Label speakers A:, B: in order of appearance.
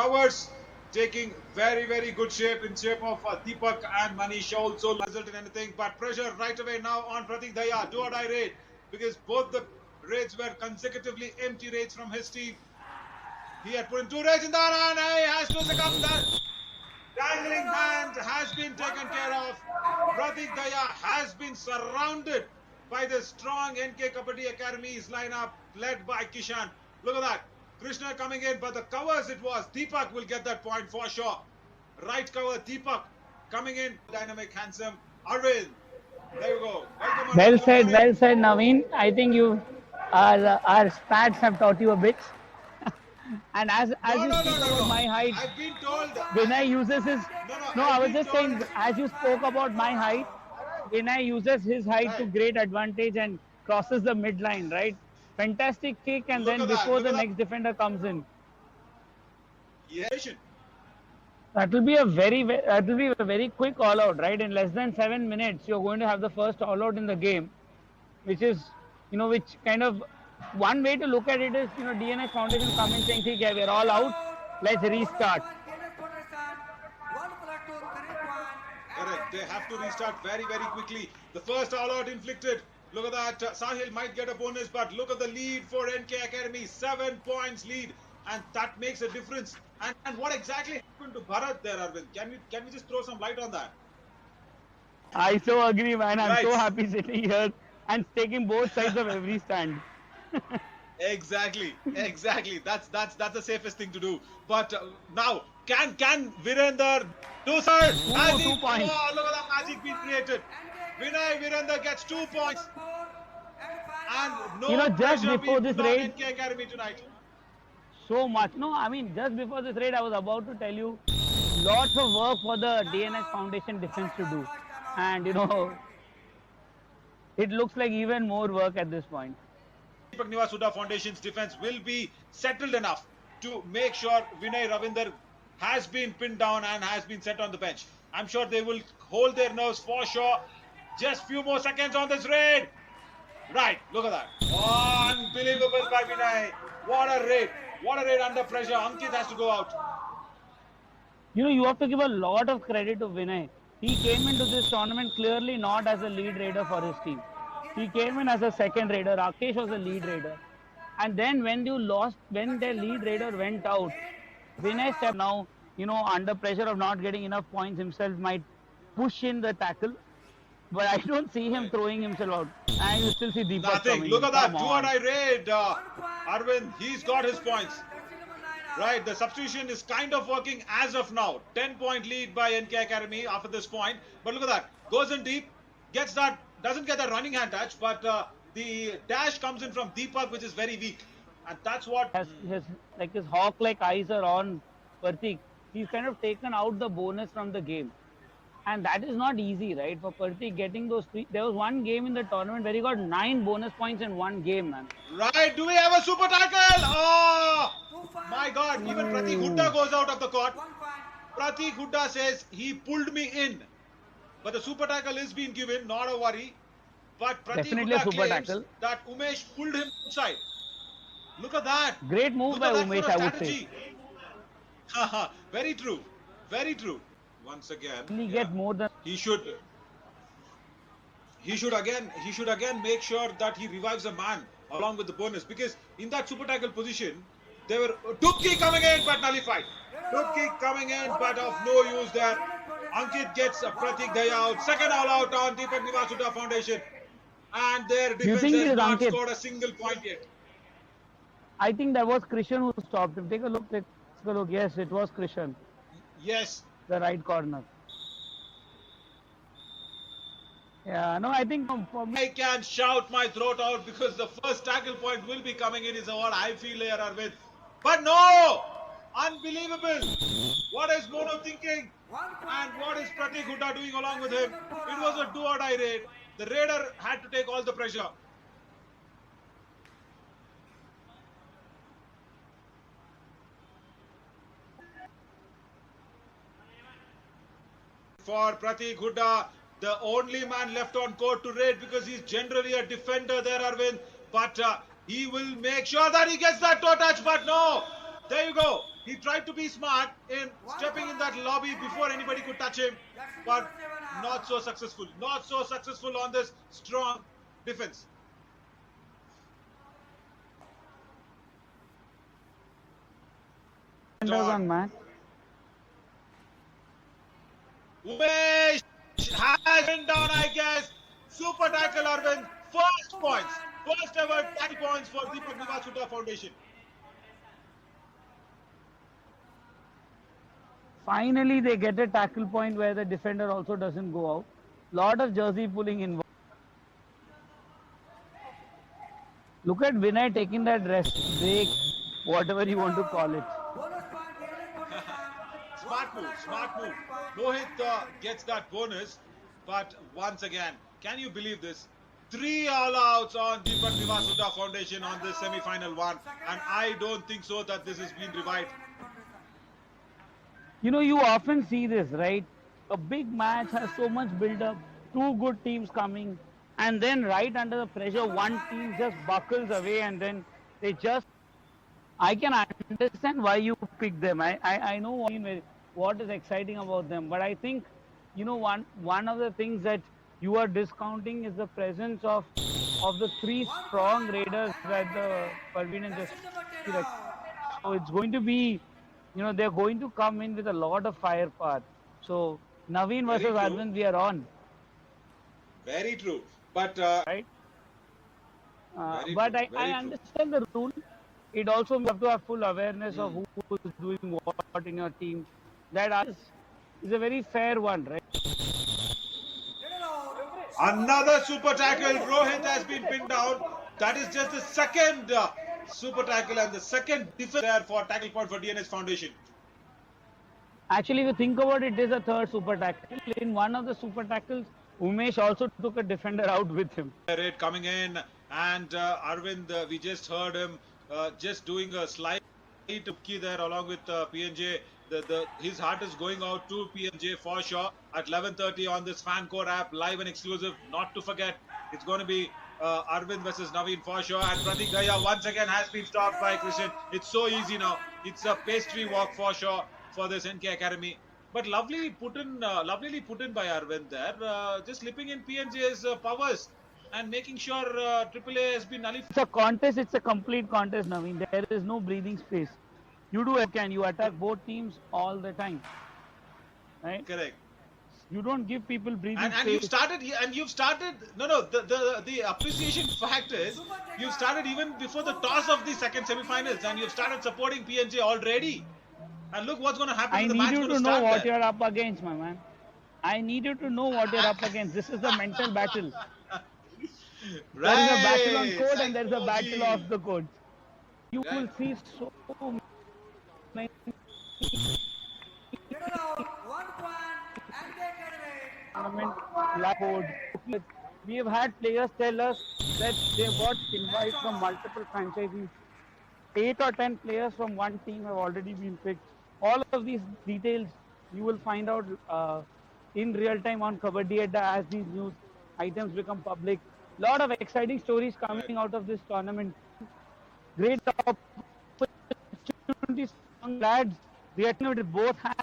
A: covers taking very good shape in shape of Deepak and Manish also result in anything but pressure right away now on Pratik Daya, do or die raid, because both the raids were consecutively empty raids from his team. He had put in 2 raids in that and he has to succumb. That dangling hand has been taken care of. Pratik Daya has been surrounded by the strong NK Kabaddi Academy's lineup led by Kishan. Look at that. Krishna coming in, but the covers it was. Deepak will get that point for sure. Right cover, Deepak coming in. Dynamic, handsome. Arvind. There you go. Welcome, Arvind.
B: Well said, Naveen. I think our stats have taught you a bit. And as you speak about my height,
A: I've been told.
B: Vinay uses his. No, I was just saying, as you spoke about my height, Vinay uses his height to great advantage and crosses the midline, right? Fantastic kick, and then before the next defender comes in.
A: Yes.
B: That will be a very quick all out, right? In less than 7 minutes, you're going to have the first all out in the game, which is, which kind of one way to look at it is, DNS Foundation come in saying, okay, we're all out, let's restart.
A: Correct. They have to restart very quickly. The first all out inflicted. Look at that. Sahil might get a bonus, but look at the lead for NK Academy. 7 points lead, and that makes a difference. And what exactly happened to Bharat there, Arvind? Can we just throw some light on that?
B: I so agree, man. I'm so happy sitting here and taking both sides of every stand.
A: Exactly. That's the safest thing to do. But now, can Virender do, sir?
B: 2 points.
A: Oh, look at the magic being created. Vinay Virender gets 2 points. And no
B: just before this raid,
A: NK Academy tonight.
B: So much. No, I mean, just before this raid, I was about to tell you, lots of work for the DNS Foundation defense to do. And, it looks like even more work at this point.
A: Deepak Niwas Hooda Foundation's defense will be settled enough to make sure Vinay Ravinder has been pinned down and has been set on the bench. I'm sure they will hold their nerves for sure. Just few more seconds on this raid. Right, look at that. Oh, unbelievable by Vinay. What a raid. What a raid under pressure. Ankit has to go out.
B: You have to give a lot of credit to Vinay. He came into this tournament clearly not as a lead raider for his team. He came in as a second raider. Rakesh was a lead raider. And then when their lead raider went out, Vinay stepped now, under pressure of not getting enough points himself, might push in the tackle. But I don't see him throwing himself out. And you still see Deepak
A: Nothing. Look at that. 2 or die raid. Arvind, he's got his points. Right, the substitution is kind of working as of now. 10-point lead by NK Academy after this point. But look at that. Goes in deep. Gets that. Doesn't get that running hand touch. But the dash comes in from Deepak, which is very weak. And that's what...
B: His hawk-like eyes are on Pratik. He's kind of taken out the bonus from the game. And that is not easy, right? For Pratik getting those 3. There was one game in the tournament where he got 9 bonus points in one game, man.
A: Right. Do we have a super tackle? Oh, my God. Even Pratik Hooda goes out of the court. Pratik Hooda says he pulled me in. But the super tackle is being given. Not a worry. But Pratik Hooda claims that Umesh pulled him inside. Look at that.
B: Great move by Umesh, I would say.
A: Very true. Very true. Once again,
B: get more than
A: he should again make sure that he revives a man along with the bonus, because in that super tackle position there were Dubki coming in but nullified. Dubki coming in but of no use there. Ankit gets Pratik Daya out. Second all out on Deepak Niwas Hooda Foundation, and their defense has not scored a single point yet.
B: I think that was Krishan who stopped him. Take a look. Yes, it was Krishan.
A: Yes.
B: The right corner. Yeah, no, I think for me...
A: I can shout my throat out because the first tackle point will be coming in, is what I feel here, Arvind. But no! Unbelievable! What is Mono thinking? And what is Pratik Hooda doing along with him? It was a do or die raid. The raider had to take all the pressure. For Pratik Hooda, the only man left on court to raid, because he's generally a defender there, Arvind. But he will make sure that he gets that toe touch. But no, there you go. He tried to be smart in stepping in that lobby before anybody could touch him, but not so successful. Not so successful on this strong defense.
B: On man.
A: Umesh has been down, I guess. Super tackle, Arvind. First points. First ever tackle points for Deepak Vivasuddha Foundation.
B: Finally, they get a tackle point where the defender also doesn't go out. Lot of jersey pulling involved. Look at Vinay taking that rest break, whatever you want to call it.
A: Smart move, smart move. Mohit gets that bonus, but once again, can you believe this? 3 all-outs on Deepak Vivasuddha Foundation on this semi-final one, and I don't think so that this has been revived.
B: You know, you often see this, right? A big match has so much build-up, two good teams coming, and then right under the pressure, one team just buckles away, and then they just. I can understand why you pick them. I know what is exciting about them, but I think, you know, one of the things that you are discounting is the presence of the 3 strong raiders that the Parveen just. So it's going to be, you know, they're going to come in with a lot of firepower. So Naveen versus Arvind, we are on.
A: Very true. But
B: right. But I understand the rule. It also you have to have full awareness of who is doing what in your team. That is a very fair one, right?
A: Another super tackle. Rohit has been pinned down. That is just the second super tackle and the second defense there for tackle point for DNS Foundation.
B: Actually, if you think about it, there's a third super tackle. In one of the super tackles, Umesh also took a defender out with him.
A: Raid coming in, and Arvind, we just heard him just doing a slight key there along with PNJ. His heart is going out to PNJ for sure at 11:30 on this FanCore app, live and exclusive. Not to forget, it's going to be Arvind versus Naveen for sure. And Pratik Dahiya once again has been stopped by Christian. It's so easy now. It's a pastry walk for sure for this NK Academy. But lovely put in by Arvind there, just slipping in PNJ's powers and making sure AAA has been nullified.
B: It's a contest. It's a complete contest, Naveen. There is no breathing space. You do it, you attack both teams all the time, right?
A: Correct.
B: You don't give people breathing
A: and
B: space.
A: you've started. No. The appreciation fact is you started even before the toss of the second semi-finals, and you've started supporting PNJ already. And look what's going to happen.
B: I need you to know what you're up against, my man. I need you to know what you're up against. This is the mental battle.
A: Right.
B: There is a battle on code and there is a battle off the code. You will see so many. We have had players tell us that they got invites from multiple franchises. 8 or 10 players from one team have already been picked. All of these details you will find out in real time on Kabaddi Adda as these news items become public. Lot of exciting stories coming out of this tournament. Great opportunities, young lads. We are with both hands.